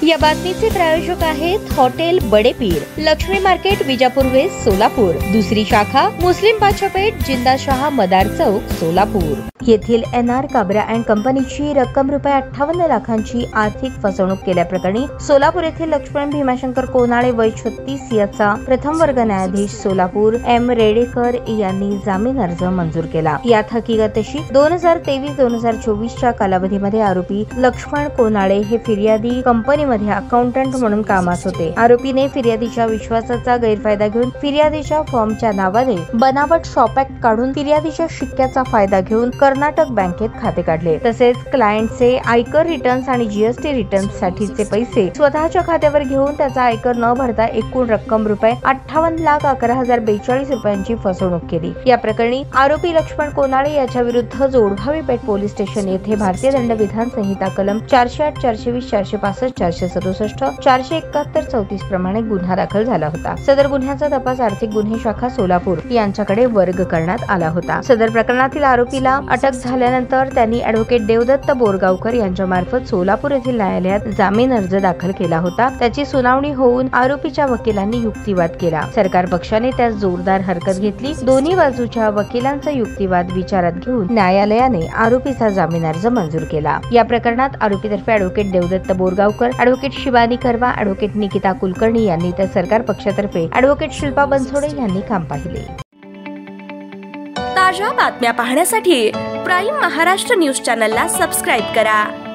या बातमीचे प्रायोजक आहेत hotel Badepir, Lakshmi market, Vijapur west, Solapur. दुसरी शाखा मुस्लिम बादशाहपेठ, जिंदाशहा मदार चौक, सोलापूर। येथील NR काबरा अँड कंपनीची रक्कम ₹58 लाखांची आर्थिक फसवणूक केल्याप्रकरणी सोलापूर येथील लक्ष्मण भीमाशंकर कोनाळे वय 36 याचा प्रथम वर्ग न्यायाधीश सोलापूर M रेडेकर यांनी जामीन अर्ज मंजूर केला। यात हकीकत अशी 2023-2024 कालावधीमध्ये आरोपी लक्ष्मण कोनाळे हे फिर्यादी कंपनीमध्ये अकाउंटंट म्हणून कामास होते। आरोपीने फिर्यादीच्या विश्वासाचा गैरफायदा घेऊन फिर्यादीच्या फॉर्मच्या नावाने बनावट शॉप ऍक्ट काढून फिर्यादीच्या शिक्क्याचा फायदा घेऊन कर्नाटक बँकेत खाते काढले। तसेच क्लायंटचे आयकर रिटर्न्स आणि GST रिटर्न्स साठीचे पैसे स्वतःच्या खात्यावर घेऊन त्याचा आयकर न भरता एकूण रक्कम ₹58,11,042 फसवणूक केली। या प्रकरणी आरोपी लक्ष्मण कोनाळे याच्या विरुद्ध जोडभावी पेठ पोलीस स्टेशन येथे भारतीय दंडविधान संहिता कलम 408, 420, 465, 467, 471, 34 प्रमाणे गुन्हा दाखल झाला होता। सदर गुन्ह्याचा तपास आर्थिक गुन्हे शाखा सोलापूर यांच्याकडे वर्ग करण्यात आला होता। सदर प्रकरणातील आरोपीला अटक झाल्यानंतर त्यांनी ॲडव्होकेट देवदत्त बोरगावकर यांच्या मार्फत सोलापूर येथील न्यायालयात जामीन अर्ज दाखल केला होता। त्याची सुनावणी होऊन आरोपीच्या वकिलांनी युक्तिवाद केला। सरकार पक्षाने त्यास जोरदार हरकत घेतली। दोन्ही बाजूच्या वकिलांचा युक्तिवाद विचारात घेऊन न्यायालयाने आरोपीचा जामीन अर्ज मंजूर केला। या प्रकरणात आरोपीतर्फे ॲडव्होकेट देवदत्त बोरगावकर, ॲडव्होकेट शिवानी करवा, ॲडव्होकेट निकिता कुलकर्णी यांनी तर सरकार पक्षातर्फे ॲडव्होकेट शिल्पा बनसोडे यांनी काम पाहिले। ताज्या बातम्या पाहण्यासाठी प्राईम महाराष्ट्र न्यूज चॅनलला सबस्क्राईब करा।